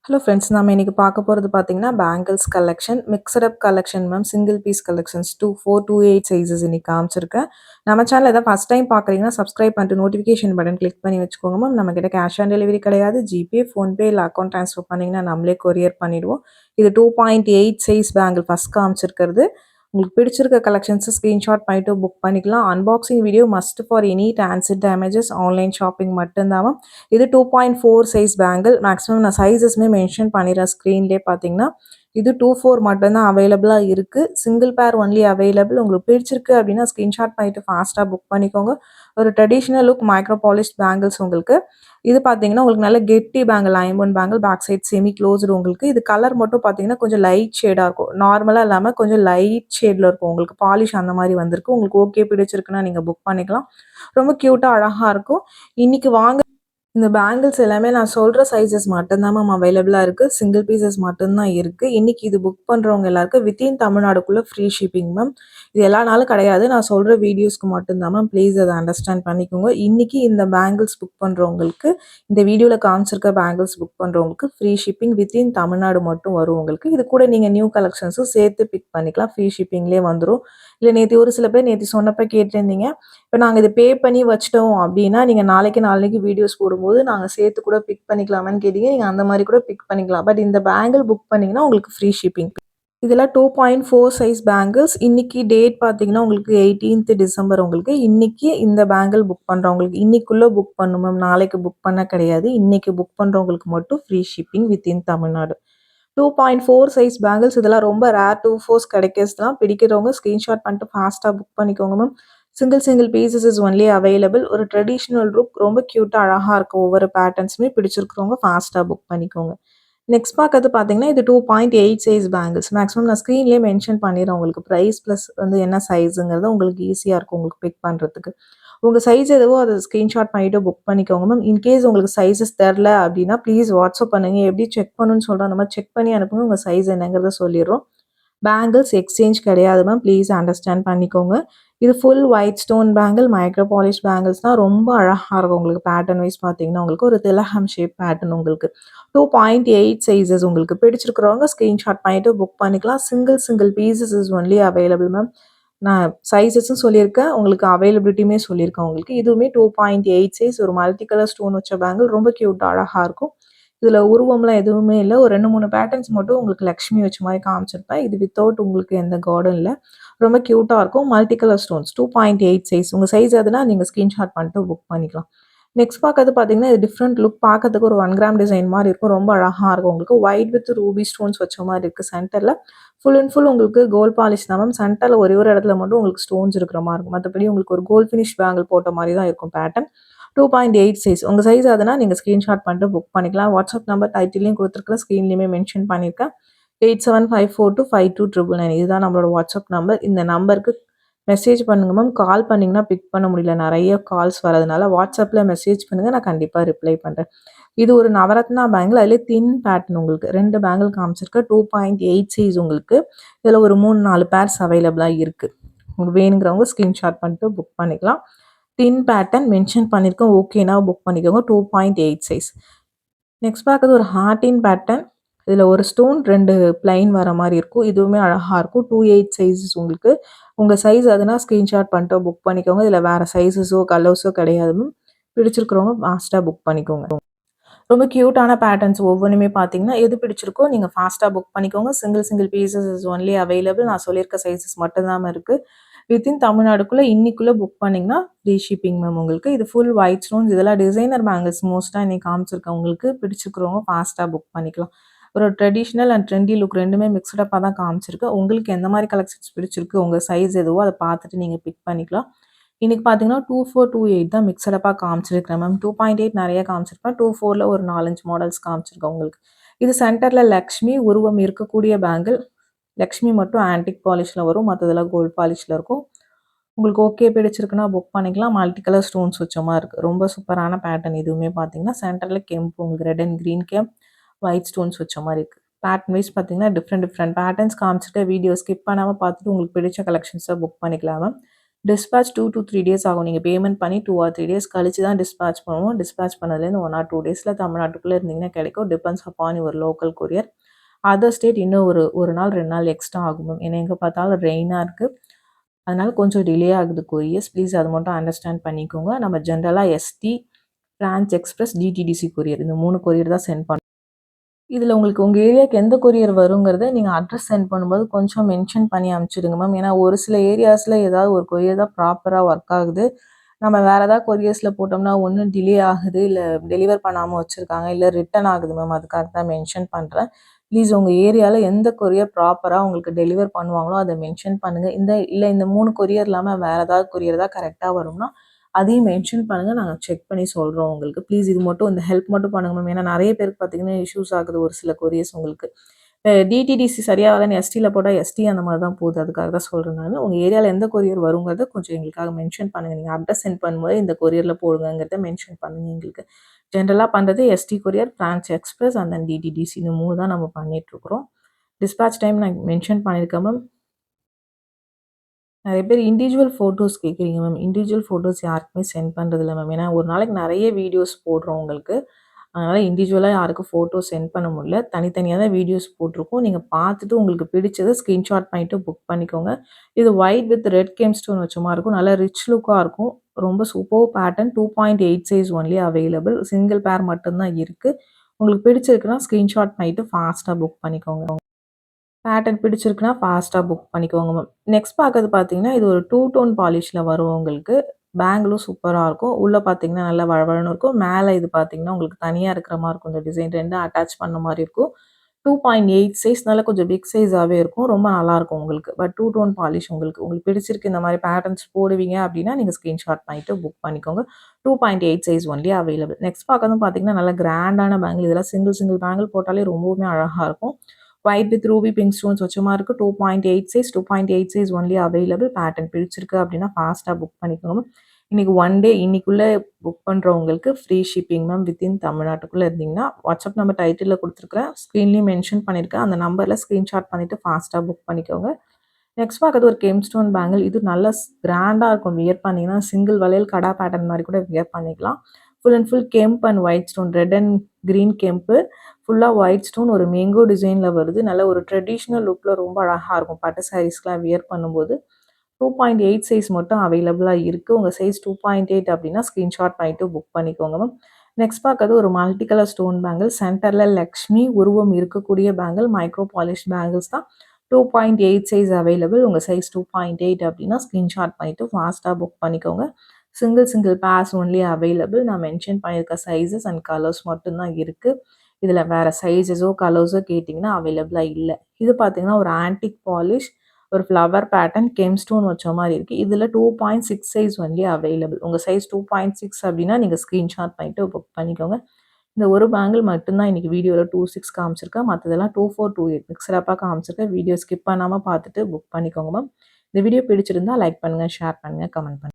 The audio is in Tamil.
ஹலோ ஃப்ரெண்ட்ஸ், நம்ம இன்னைக்கு பார்க்க போகிறது பார்த்தீங்கன்னா bangles collection, mixed up collection ma'am. Single piece collections 2428 sizes இன்னைக்கு காமிச்சிருக்கேன். நம்ம சேனல் எதாவது ஃபஸ்ட் டைம் பார்க்குறீங்கன்னா சப்ஸ்கிரைப் பண்ணிட்டு நோட்டிஃபிகேஷன் பட்டன் கிளிக் பண்ணி வச்சுக்கோங்க மேம். நம்மக்கிட்ட கேஷ் ஆன் டெலிவரி கிடையாது. ஜிபே, ஃபோன்பே இல்லை அக்கௌண்ட் ட்ரான்ஸ்ஃபர் பண்ணிங்கன்னா நம்மளே கொரியர் பண்ணிவிடுவோம். இது 2.8 சைஸ் பேங்கிள் ஃபஸ்ட் காமிச்சிருக்கிறது. உங்களுக்கு பிடிச்சிருக்க கலெக்ஷன்ஸை ஸ்க்ரீன்ஷாட் பண்ணிட்டு புக் பண்ணிக்கலாம். Unboxing video must for any transit damages, online shopping மட்டும்தான். இது 2.4 சைஸ் பேங்கிள். மேக்ஸிமம் நான் சைஸஸ்மே மென்ஷன் பண்ணிடுறேன் ஸ்க்ரீன்லேயே. பார்த்தீங்கன்னா இது 24 மட்டும்தான் அவைலபிளாக இருக்குது. சிங்கிள் பேர் ஒன்லி அவைலபிள். உங்களுக்கு பிடிச்சிருக்கு அப்படின்னா ஸ்க்ரீன்ஷாட் பண்ணிவிட்டு ஃபாஸ்ட்டாக புக் பண்ணிக்கோங்க. ஒரு traditional look micro polished bangles உங்களுக்கு. இது பார்த்தீங்கன்னா உங்களுக்கு நல்ல கெட்டி பேங்கிள், ஐம்பன் bangle, back side semi closed உங்களுக்கு. இது கலர் மட்டும் பார்த்தீங்கன்னா கொஞ்சம் லைட் ஷேடாக இருக்கும். நார்மலாக இல்லாமல் கொஞ்சம் லைட் ஷேடில் இருக்கும். உங்களுக்கு பாலிஷ் அந்த மாதிரி வந்திருக்கு. உங்களுக்கு ஓகே பிடிச்சிருக்குன்னா நீங்கள் புக் பண்ணிக்கலாம். ரொம்ப க்யூட்டாக அழகாக இருக்கும். இன்றைக்கி வாங்க, இந்த பேங்கிள்ஸ் எல்லாமே நான் சொல்கிற சைஸஸ் மட்டும்தான் மேம் அவைலபிளாக இருக்குது. சிங்கிள் பீசஸ் மட்டும்தான் இருக்குது. இன்றைக்கி இது புக் பண்ணுறவங்க எல்லாருக்கும் வித்தின் தமிழ்நாடுக்குள்ளே ஃப்ரீ ஷிப்பிங் மேம். இது எல்லா நாளும் கிடையாது, நான் சொல்கிற வீடியோஸ்க்கு மட்டும்தான் மேம். ப்ளீஸ் அதை அண்டர்ஸ்டாண்ட் பண்ணிக்கோங்க. இன்றைக்கி இந்த பேங்கிள்ஸ் புக் பண்ணுறவங்களுக்கு, இந்த வீடியோவில் காமிச்சிருக்க பேங்கிள்ஸ் புக் பண்ணுறவங்களுக்கு ஃப்ரீ ஷிப்பிங் வித்தின் தமிழ்நாடு மட்டும் வரும் உங்களுக்கு. இது கூட நீங்கள் நியூ கலெக்ஷன்ஸும் சேர்த்து பிக் பண்ணிக்கலாம். ஃப்ரீ ஷிப்பிங்லேயே வந்துடும். இல்லை நேற்று ஒரு சில பேர் நேற்று சொன்னப்போ கேட்டிருந்தீங்க, இப்போ நாங்கள் இதை பே பண்ணி வச்சிட்டோம் அப்படின்னா நீங்கள் நாளைக்கு வீடியோஸ் போடும்போது நாங்கள் சேர்த்து கூட பிக் பண்ணிக்கலாமான்னு கேட்டீங்க. நீங்கள் அந்த மாதிரி கூட பிக் பண்ணிக்கலாம். பட் இந்த பேங்கிள் புக் பண்ணிங்கன்னா உங்களுக்கு ஃப்ரீ ஷிப்பிங். இதெல்லாம் 2.4 சைஸ் பேங்கிள்ஸ். இன்னைக்கு டேட் பார்த்தீங்கன்னா உங்களுக்கு 18th டிசம்பர். உங்களுக்கு இன்னைக்கு இந்த பேங்கிள் புக் பண்ணுறவங்களுக்கு இன்னைக்குள்ளே புக் பண்ணணும் மேம். நாளைக்கு புக் பண்ண கிடையாது. இன்னைக்கு புக் பண்ணுறவங்களுக்கு மட்டும் free shipping within Tamil Nadu. 2.4 size bangles. இதெல்லாம் ரொம்ப ரேர், 2/4 கிடைக்கிறதுலாம். பிடிக்கிறவங்க ஸ்க்ரீன்ஷாட் பண்ணிட்டு ஃபாஸ்ட்டாக புக் பண்ணிக்கோங்க ma'am. Single pieces is only available. ஒரு ட்ரெடிஷ்னல் லுக், ரொம்ப க்யூட்டாக அழகாக இருக்கும். ஒவ்வொரு பேட்டர்ன்ஸுமே பிடிச்சிருக்கிறவங்க ஃபாஸ்ட்டாக புக் பண்ணிக்கோங்க. நெக்ஸ்ட் பார்க்கறது பார்த்தீங்கன்னா இது 2.8 சைஸ் பேங்கிள்ஸ். மேக்ஸிமம் நான் ஸ்க்ரீன்லேயே மென்ஷன் பண்ணிடுறேன் உங்களுக்கு. ப்ரைஸ் ப்ளஸ் வந்து என்ன சைஸுங்கிறது உங்களுக்கு ஈஸியாக இருக்கும் உங்களுக்கு பிக் பண்ணுறதுக்கு. உங்கள் சைஸ் எதுவோ அதை ஸ்க்ரீன்ஷாட் பண்ணிவிட்டு புக் பண்ணிக்கோங்க மேம். இன்கேஸ் உங்களுக்கு சைஸஸ் தெரில அப்படின்னா ப்ளீஸ் வாட்ஸ்அப் பண்ணுங்கள். எப்படி செக் பண்ணணும்னு சொல்கிறோம், அந்த மாதிரி செக் பண்ணி அனுப்புங்க. உங்கள் சைஸ் என்னங்கிறத சொல்லிடுறோம். பேங்கிள்ஸ் எக்ஸ்சேஞ்ச் கிடையாது மேம். ப்ளீஸ் அண்டர்ஸ்டாண்ட் பண்ணிக்கோங்க. இது full white stone bangle, micro polish bangles தான். ரொம்ப அழகாக இருக்கும் உங்களுக்கு. பேட்டர்ன் வைஸ் பார்த்தீங்கன்னா உங்களுக்கு ஒரு திலகம் ஷேப் பேட்டர்ன் உங்களுக்கு. 2.8 சைஸஸ். உங்களுக்கு பிடிச்சிருக்கிறவங்க ஸ்க்ரீன்ஷாட் பண்ணிவிட்டு புக் பண்ணிக்கலாம். Single pieces is only available ma'am. நான் சைஸஸும் சொல்லியிருக்கேன், உங்களுக்கு அவைலபிலிட்டியுமே சொல்லியிருக்கேன் உங்களுக்கு. இதுவுமே 2.8 சைஸ். ஒரு மல்டி கலர் ஸ்டோன் வச்ச பேங்கிள். ரொம்ப க்யூட்டாக அழகாக இருக்கும். இதில் உருவம்லாம் எதுவுமே இல்லை. ஒரு 2-3 பேட்டர்ன்ஸ் மட்டும் உங்களுக்கு லக்ஷ்மி வச்ச மாதிரி காமிச்சிருப்பேன். இது வித்தவுட் உங்களுக்கு எந்த கார்டன் இல்லை. ரொம்ப க்யூட்டாக இருக்கும். Multi colour stones. 2.8 சைஸ். உங்கள் சைஸ் எதுனா நீங்கள் ஸ்க்ரீன்ஷாட் பண்ணிட்டு புக் பண்ணிக்கலாம். நெக்ஸ்ட் பார்க்கறது பார்த்தீங்கன்னா இது டிஃப்ரெண்ட் லுக். பார்க்கறதுக்கு ஒரு 1 கிராம் டிசைன் மாதிரி இருக்கும். ரொம்ப அழகாக இருக்கும் உங்களுக்கு. ஒயிட் வித் ரூபி ஸ்டோன்ஸ் வச்ச மாதிரி இருக்குது. சென்டரில் ஃபுல் அண்ட் ஃபுல் உங்களுக்கு கோல்ட் பாலிஷ் தான் மேம். சென்டரில் ஒரே ஒரு இடத்துல மட்டும் உங்களுக்கு ஸ்டோன்ஸ் இருக்கிற மாதிரி இருக்கும். மற்றபடி உங்களுக்கு ஒரு கோல்ட் ஃபினிஷ் பேங்கிள் போட்ட மாதிரி தான் இருக்கும் பேட்டர்ன். 2.8 சைஸ். உங்கள் சைஸ் அதுனா நீங்கள் ஸ்க்ரீன்ஷாட் பண்ணிட்டு புக் பண்ணிக்கலாம். வாட்ஸ்அப் நம்பர் டைட்டிலையும் கொடுத்துருக்குற, ஸ்க்ரீன்லேயுமே மென்ஷன் பண்ணியிருக்கேன். 8754252999. இதுதான் நம்மளோட வாட்ஸ்அப் நம்பர். இந்த நம்பருக்கு மெசேஜ் பண்ணுங்கள் மேம். கால் பண்ணிங்கன்னா பிக் பண்ண முடியல, நிறைய கால்ஸ் வரதுனால. வாட்ஸ்அப்பில் மெசேஜ் பண்ணுங்கள், நான் கண்டிப்பாக ரிப்ளை பண்ணுறேன். இது ஒரு நவரத்னா பேங்கிள். அதிலே தின் பேட்டர்ன் உங்களுக்கு 2 பேங்கிள் காமிச்சிருக்கேன். 2.8 சைஸ் உங்களுக்கு. இதில் ஒரு 3-4 பேர்ஸ் அவைலபிளாக இருக்குது. உங்களுக்கு வேணுங்கிறவங்க ஸ்க்ரீன்ஷாட் பண்ணிட்டு புக் பண்ணிக்கலாம். தின் பேட்டர்ன் மென்ஷன் பண்ணியிருக்கோம். ஓகேனா புக் பண்ணிக்கோங்க. 2.8 சைஸ். நெக்ஸ்ட் பார்க்குறது ஒரு ஹார்டின் பேட்டர்ன். இதில் ஒரு ஸ்டோன் 2 பிளைன் வர மாதிரி இருக்கும். இதுவுமே அழகாக இருக்கும். 2.8 சைஸஸ் உங்களுக்கு. உங்கள் சைஸ் அதுனா ஸ்க்ரீன்ஷாட் பண்ணிட்டு புக் பண்ணிக்கோங்க. இதில் வேறு சைஸஸோ கலர்ஸோ கிடையாது மேம். பிடிச்சிருக்கிறவங்க ஃபாஸ்ட்டாக புக் பண்ணிக்கோங்க. ரொம்ப க்யூட்டான பேட்டர்ன்ஸ் ஒவ்வொன்றுமே பார்த்தீங்கன்னா எது பிடிச்சிருக்கோ நீங்கள் ஃபாஸ்ட்டாக புக் பண்ணிக்கோங்க. Single pieces is only available. நான் சொல்லியிருக்க சைஸஸ் மட்டும்தான் இருக்குது. வித்தின் தமிழ்நாடுக்குள்ளே இன்னைக்குள்ளே புக் பண்ணிங்கன்னா ஃப்ரீ ஷிப்பிங் மேம் உங்களுக்கு. இது ஃபுல் ஒயிட் ஸ்டோன்ஸ். இதெல்லாம் டிசைனர் பேங்கிள்ஸ் மோஸ்ட்டாக இன்னைக்கு காமிச்சிருக்கேன் உங்களுக்கு. பிடிச்சிருக்கிறவங்க ஃபாஸ்ட்டாக புக் பண்ணிக்கலாம். ஒரு ட்ரெடிஷ்னல் அண்ட் ட்ரெண்டி லுக் ரெண்டுமே மிக்ஸ்டப்பாக தான் காமிச்சிருக்கு. உங்களுக்கு எந்த மாதிரி கலெக்ஷன்ஸ் பிடிச்சிருக்கு, உங்கள் சைஸ் எதுவோ அதை பார்த்துட்டு நீங்கள் பிக் பண்ணிக்கலாம். இன்றைக்கி பார்த்தீங்கன்னா 2428 தான் மிக்சடப்பாக காமிச்சிருக்கிறேன் மேம். 2.8 நிறைய காமிச்சிருப்பேன். 24ல் ஒரு 4-5 மாடல்ஸ் காமிச்சிருக்கேன் உங்களுக்கு. இது சென்டரில் லக்ஷ்மி உருவம் இருக்கக்கூடிய பேங்கிள். லக்ஷ்மி மட்டும் ஆன்டிக் பாலிஷில் வரும், மற்றதெல்லாம் கோல்ட் பாலிஷில் இருக்கும். உங்களுக்கு ஓகே பிடிச்சிருக்குன்னா புக் பண்ணிக்கலாம். மல்டி கலர் ஸ்டோன்ஸ் வச்ச மாதிரி இருக்குது. ரொம்ப சூப்பரான பேட்டர்ன். இதுவுமே பார்த்தீங்கன்னா சென்டரில் கெம்பு உங்களுக்கு ரெட் அண்ட் க்ரீன் கெம்ப், ஒயிட் ஸ்டோன்ஸ் வச்ச மாதிரி இருக்குது. பேட்டர்ன் வைஸ் பார்த்தீங்கன்னா டிஃப்ரெண்ட் பேட்டர்ன்ஸ் காமிச்சிட்டு வீடியோ ஸ்கிப் பண்ணாமல் பார்த்துட்டு உங்களுக்கு பிடிச்ச கலெக்ஷன்ஸை புக் பண்ணிக்கலாம் மேம். டிஸ்பேட்ச் 2 to 3 டேஸ் ஆகும். நீங்க பேமெண்ட் பண்ணி 2 or 3 டேஸ் கழிச்சு தான் டிஸ்பேட்ச் பண்ணுவோம். டிஸ்பேட்ச் பண்ணதுலேருந்து 1 or 2 டேஸ்ல தமிழ்நாட்டுக்குள்ள இருந்தீங்கன்னா கிடைக்கும். Depends upon your local courier. Other state இன்னும் ஒரு நாள் 2 நாள் எக்ஸ்ட்ரா ஆகும் மேம். ஏன்னா எங்கே பார்த்தாலும் ரெயினாக இருக்குது. அதனால கொஞ்சம் டிலே ஆகுது கொரியர்ஸ். ப்ளீஸ் அது மட்டும் அண்டர்ஸ்டாண்ட் பண்ணிக்கோங்க. நம்ம ஜென்ரலாக ST, Franch Express, DTDC courier இந்த 3 கொரியர் தான் சென்ட் பண்ணுவோம். இதில் உங்களுக்கு உங்கள் ஏரியாவுக்கு எந்த கொரியர் வருங்கிறத நீங்கள் அட்ரஸ் சென்ட் பண்ணும்போது கொஞ்சம் மென்ஷன் பண்ணி அனுப்பிச்சிடுங்க மேம். ஏன்னா ஒரு சில ஏரியாஸில் ஏதாவது ஒரு கொரியர் தான் ப்ராப்பராக ஒர்க் ஆகுது. நம்ம வேறு ஏதாவது கொரியர்ஸில் போட்டோம்னா ஒன்று டிலே ஆகுது, இல்லை டெலிவர் பண்ணாமல் வச்சுருக்காங்க, இல்லை ரிட்டன் ஆகுது மேம். அதுக்காக தான் மென்ஷன் பண்ணுறேன். ப்ளீஸ் உங்கள் ஏரியாவில் எந்த கொரியர் ப்ராப்பராக உங்களுக்கு டெலிவர் பண்ணுவாங்களோ அதை மென்ஷன் பண்ணுங்கள். இந்த 3 கொரியர் இல்லாமல் வேறு ஏதாவது கொரியர் தான் கரெக்டாக வரும்னா அதையும் மென்ஷன் பண்ணுங்கள். நாங்கள் செக் பண்ணி சொல்கிறோம் உங்களுக்கு. ப்ளீஸ் இது மட்டும் இந்த ஹெல்ப் மட்டும் பண்ணுங்க மேம். ஏன்னா நிறைய பேருக்கு பார்த்தீங்கன்னா இஷ்யூஸ் ஆகுது ஒரு சில கொரியர்ஸ் உங்களுக்கு. டிடிடிசி சரியாக வரலன்னு எஸ்டியில் போட்டால் எஸ்டி அந்த மாதிரி தான் போகுது. அதுக்காக தான் சொல்கிறேன் நான். உங்கள் ஏரியாவில் எந்த கொரியர் வருங்கிறத கொஞ்சம் எங்களுக்காக மென்ஷன் பண்ணுங்கள். நீங்கள் அட்ரஸ் சென்ட் பண்ணும்போது இந்த கொரியரில் போடுங்கிறத மென்ஷன் பண்ணுங்கள் எங்களுக்கு. ஜென்ரலாக பண்ணுறது ST courier, Franch Express and then DTDC இந்த 3 தான் நம்ம பண்ணிகிட்ருக்குறோம். டிஸ்பேட்ச் டைம் நான் மென்ஷன் பண்ணியிருக்கேன் மேம். நிறைய பேர் இண்டிவிஜுவல் ஃபோட்டோஸ் கேட்குறீங்க மேம். இண்டிவிஜுவல் ஃபோட்டோஸ் யாருக்குமே சென்ட் பண்ணுறதில்ல மேம். ஏன்னா ஒரு நாளைக்கு நிறைய வீடியோஸ் போடுறோம் உங்களுக்கு. அதனால் இண்டிவிஜுவலாக யாருக்கும் ஃபோட்டோ சென்ட் பண்ண முடியல. தனித்தனியாக தான் வீடியோஸ் போட்டிருக்கோம். நீங்கள் பார்த்துட்டு உங்களுக்கு பிடிச்சதை ஸ்க்ரீன்ஷாட் பண்ணிவிட்டு புக் பண்ணிக்கோங்க. இது white with red game stone வச்ச மாதிரி இருக்கும். நல்லா ரிச் லுக்காக இருக்கும். ரொம்ப super pattern. 2.8 size only available. Single பேர் மட்டும்தான் இருக்குது. உங்களுக்கு பிடிச்சிருக்குன்னா ஸ்க்ரீன்ஷாட் பண்ணிவிட்டு ஃபாஸ்ட்டாக புக் பண்ணிக்கோங்க. பேட்டர்ன் பிடிச்சிருக்குன்னா ஃபாஸ்ட்டாக புக் பண்ணிக்கோங்க மேம். நெக்ஸ்ட் பார்க்கறது பார்த்தீங்கன்னா இது ஒரு 2 டோன் பாலிஷில் வரும் உங்களுக்கு. பேங்கிலும் சூப்பராக இருக்கும். உள்ளே பார்த்தீங்கன்னா நல்லா வழவழன்னு இருக்கும். மேலே இது பார்த்தீங்கன்னா உங்களுக்கு தனியாக இருக்கிற மாதிரி இருக்கும். இந்த டிசைன் 2 அட்டாச் பண்ண மாதிரி இருக்கும். 2.8 சைஸ் நல்லா கொஞ்சம் பிக் சைஸாகவே இருக்கும். ரொம்ப நல்லாயிருக்கும் உங்களுக்கு. பட் 2 டோன் பாலிஷ் உங்களுக்கு பிடிச்சிருக்கு இந்த மாதிரி பேட்டர்ன்ஸ் போடுவீங்க அப்படின்னா நீங்கள் ஸ்க்ரீன்ஷாட் பண்ணிட்டு புக் பண்ணிக்கோங்க. 2.8 சைஸ் ஒன்லி அவைலபிள். நெக்ஸ்ட் பார்க்கறதும் பார்த்தீங்கன்னா நல்லா கிராண்டான பேங்கிள். இதெல்லாம் சிங்கிள் பேங்கிள் போட்டாலே ரொம்பவுமே அழகாக இருக்கும். White with Ruby pink stones வச்ச மாதிரி இருக்குது. 2.8 size 2.8 size only available. Pattern பிடிச்சிருக்கு அப்படின்னா ஃபாஸ்ட்டாக புக் பண்ணிக்கோங்க. இன்றைக்கி ஒன் டே இன்னைக்குள்ளே புக் பண்ணுறவங்களுக்கு ஃப்ரீ ஷிப்பிங் மேம். வித்தின் தமிழ்நாட்டுக்குள்ளே இருந்தீங்கன்னா வாட்ஸ்அப் நம்பர் டைட்டிலில் கொடுத்துருக்குறேன், ஸ்க்ரீன்லேயும் மென்ஷன் பண்ணியிருக்கேன். அந்த நம்பரில் ஸ்க்ரீன்ஷாட் பண்ணிவிட்டு ஃபாஸ்ட்டாக புக் பண்ணிக்கோங்க. நெக்ஸ்ட் பார்க்குறது ஒரு கெம் ஸ்டோன் பேங்கிள். இது நல்ல கிராண்டாக இருக்கும். வியர் பண்ணிங்கன்னா சிங்கிள் வளையல் கடா பேட்டர்ன் மாதிரி கூட வியர் பண்ணிக்கலாம். ஃபுல் அண்ட் ஃபுல் கெம்ப் and white stone, red and green கெம்ப்பு, ஃபுல்லாக ஒயிட் ஸ்டோன், ஒரு மேங்கோ டிசைனில் வருது. நல்ல ஒரு ட்ரெடிஷ்னல் லுக்கில் ரொம்ப அழகாக இருக்கும். பட்டு சாரீஸ்க்கெலாம் வியர் பண்ணும்போது. 2.8 சைஸ் மட்டும் அவைலபிளாக இருக்குது. உங்கள் சைஸ் 2.8 அப்படின்னா ஸ்க்ரீன்ஷாட் பண்ணிவிட்டு புக் பண்ணிக்கோங்க மேம். நெக்ஸ்ட் பார்க்கறது ஒரு மல்டி கலர் ஸ்டோன் பேங்கிள். சென்டரில் லக்ஷ்மி உருவம் இருக்கக்கூடிய பேங்கிள். மைக்ரோ பாலிஷ் பேங்கிள்ஸ் தான். 2.8 சைஸ் அவைலபிள். உங்கள் சைஸ் 2.8 அப்படின்னா ஸ்க்ரீன்ஷாட் பண்ணிவிட்டு ஃபாஸ்ட்டாக புக் பண்ணிக்கோங்க. Single pairs only available. நான் மென்ஷன் பண்ணியிருக்க சைஸஸ் அண்ட் கலர்ஸ் மட்டும்தான் இருக்குது. இதில் வேறு சைஸஸோ கலர்ஸோ கேட்டிங்கன்னா அவைலபிளாக இல்லை. இது பார்த்தீங்கன்னா ஒரு ஆன்டிக் பாலிஷ், ஒரு ஃப்ளவர் பேட்டர்ன், கெம் ஸ்டோன் வச்ச மாதிரி இருக்குது. இதில் 2.6 சைஸ் ஒன்லி அவைலபிள். உங்கள் சைஸ் 2.6 அப்படின்னா நீங்கள் ஸ்க்ரீன்ஷாட் பண்ணிவிட்டு புக் பண்ணிக்கோங்க. இந்த ஒரு பேங்கிள் மட்டும்தான் இன்றைக்கி வீடியோவில் 2.6 காமிச்சிருக்கேன். மற்றதெல்லாம் 2.4, 2.8 மிக்சரப்பாக காமிச்சிருக்கேன். வீடியோ ஸ்கிப் பண்ணாமல் பார்த்துட்டு புக் பண்ணிக்கோங்க மேம். இந்த வீடியோ பிடிச்சிருந்தா லைக் பண்ணுங்கள், ஷேர் பண்ணுங்கள், கமெண்ட் பண்ணுங்கள்.